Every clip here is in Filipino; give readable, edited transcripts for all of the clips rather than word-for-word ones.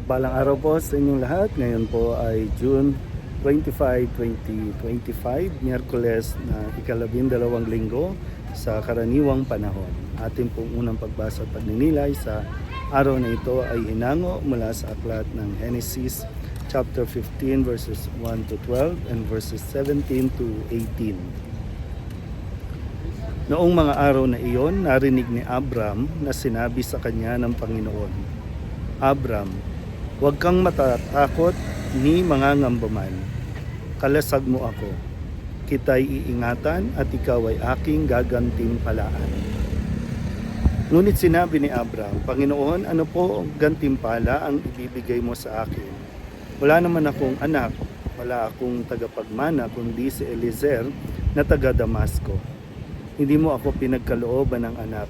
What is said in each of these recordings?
Mapagpalang araw po sa inyong lahat. Ngayon po ay June 25, 2025, Miyerkules na ika-12 linggo sa karaniwang panahon. Ating pong unang pagbasa at pagninilay sa araw na ito ay hinango mula sa aklat ng Genesis chapter 15 verses 1 to 12 and verses 17 to 18. Noong mga araw na iyon, narinig ni Abram na sinabi sa kanya ng Panginoon, Abram, huwag kang matatakot ni mangangamba man. Kalasag mo ako. Kita'y iingatan at ikaw ay aking gagantimpalaan. Ngunit sinabi ni Abram, Panginoon, ano po gantimpala ang ibibigay mo sa akin? Wala naman akong anak, wala akong tagapagmana kundi si Eliezer na taga Damasco. Hindi mo ako pinagkalooban ng anak,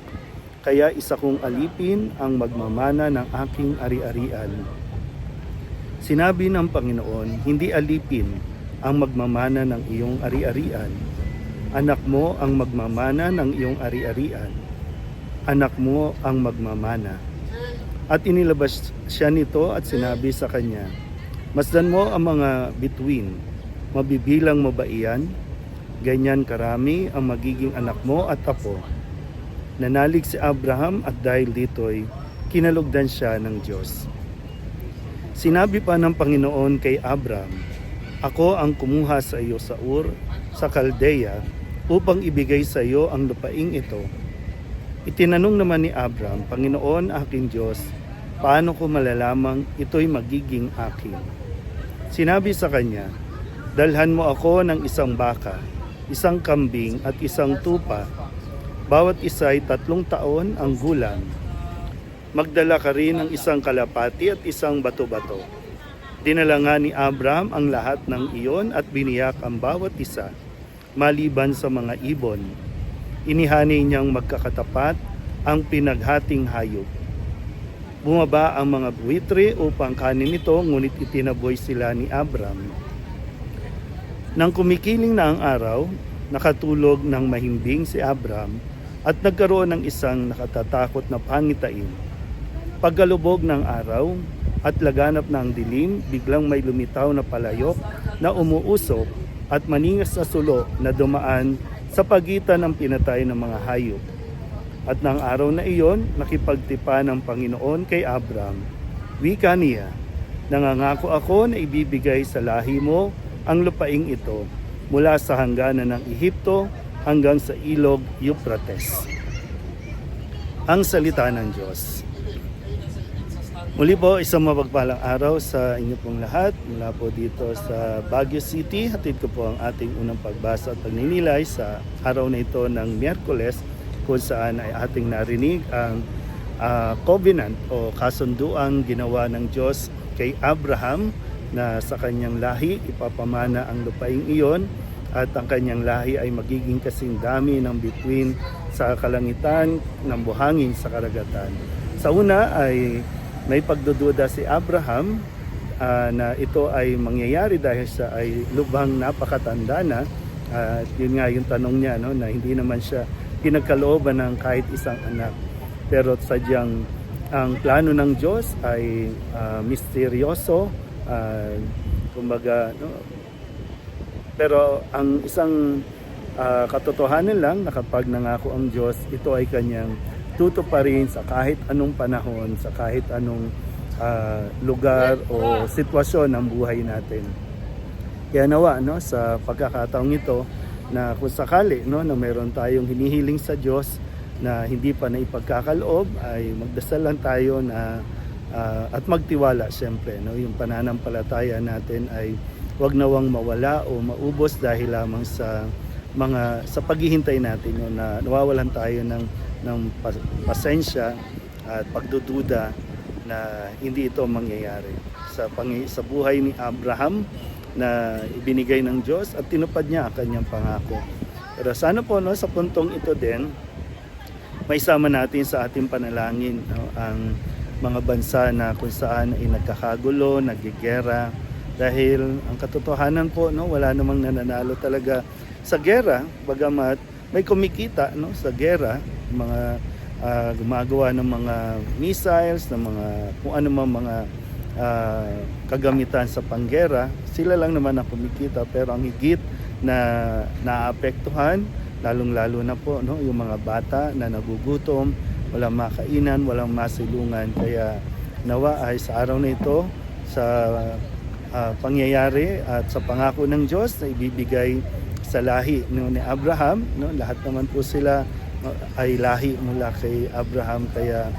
kaya isa kong alipin ang magmamana ng aking ari-arian. Sinabi ng Panginoon, hindi alipin ang magmamana ng iyong ari-arian. Anak mo ang magmamana ng iyong ari-arian. Anak mo ang magmamana. At inilabas siya nito at sinabi sa kanya, masdan mo ang mga bituin, mabibilang mo ba iyan? Ganyan karami ang magiging anak mo at apo. Nanalig si Abraham at dahil dito'y kinalugdan siya ng Diyos. Sinabi pa ng Panginoon kay Abram, ako ang kumuha sa iyo sa Ur, sa Caldea, upang ibigay sa iyo ang lupaing ito. Itinanong naman ni Abram, Panginoon aking Diyos, paano ko malalamang ito'y magiging akin? Sinabi sa kanya, dalhan mo ako ng isang baka, isang kambing at isang tupa, bawat isa ay 3 taon ang gulang. Magdala ka rin ng isang kalapati at isang bato-bato. Dinala nga ni Abram ang lahat ng iyon at biniyak ang bawat isa, maliban sa mga ibon. Inihani niyang magkakatapat ang pinaghating hayop. Bumaba ang mga buwitre upang kanin nito, ngunit itinaboy sila ni Abram. Nang kumikiling na ang araw, nakatulog ng mahimbing si Abram at nagkaroon ng isang nakatatakot na pangitain. Pagkalubog ng araw at laganap na ang dilim, biglang may lumitaw na palayok na umuusok at maningas na sulo na dumaan sa pagitan ng pinatay ng mga hayop. At ng araw na iyon, nakipagtipa ng Panginoon kay Abram. Wika niya, nangangako ako na ibibigay sa lahi mo ang lupaing ito mula sa hangganan ng Ehipto hanggang sa ilog Euphrates. Ang salita ng Diyos. Muli po, isang mapagpalang araw sa inyo pong lahat. Mula po dito sa Baguio City, hatid ko po ang ating unang pagbasa at pagninilay sa araw na ito ng Miyerkules, kung saan ay ating narinig ang covenant o kasunduang ginawa ng Diyos kay Abraham na sa kanyang lahi ipapamana ang lupaing iyon at ang kanyang lahi ay magiging kasing dami ng bituin sa kalangitan ng buhangin sa karagatan. Sa una ay may pagdududa si Abraham na ito ay mangyayari dahil siya ay lubhang napakatanda na. Yun nga yung tanong niya, no, na hindi naman siya pinagkalooban ng kahit isang anak. Pero sadyang ang plano ng Diyos ay misteryoso. Kumbaga, no? Pero ang isang katotohanan lang na kapag nangako ang Diyos, ito ay kanyang tutuparin sa kahit anong panahon, sa kahit anong lugar o sitwasyon ng buhay natin. Kaya nawa, no, sa pagkakataong ito na kung sakali, no, na mayroon tayong hinihiling sa Diyos na hindi pa na ipagkakaloob, ay magdasal lang tayo na at magtiwala siyempre, no? Yung pananampalataya natin ay wag nawang mawala o maubos dahil lamang sa paghihintay natin, no, na nawawalan tayo ng pasensya at pagdududa na hindi ito mangyayari sa buhay ni Abraham na ibinigay ng Diyos at tinupad niya ang kanyang pangako. Pero sana po, no, sa puntong ito din may sama natin sa ating panalangin, no, ang mga bansa na kung saan ay nagkakagulo, nagigera, dahil ang katotohanan po, no, wala namang nananalo talaga sa gera, bagamat may kumikita, no, sa gera, mga gumagawa ng mga missiles, ng mga kung ano mga kagamitan sa panggera, sila lang naman ang kumikita, pero ang higit na naapektuhan, lalong-lalo na po yung mga bata na nagugutom, walang makainan, walang masilungan. Kaya nawa ay sa araw na ito, sa pangyayari at sa pangako ng Diyos na ibibigay sa lahi ni Abraham, lahat naman po sila ay lahi mula kay Abraham. Kaya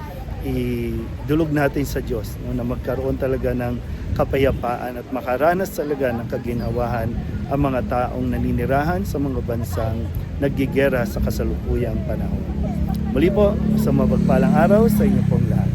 idulog natin sa Diyos na magkaroon talaga ng kapayapaan at makaranas talaga ng kaginhawahan ang mga taong naninirahan sa mga bansang naggigera sa kasalukuyang panahon. Muli po, sa mapagpalang araw sa inyo pong lahat.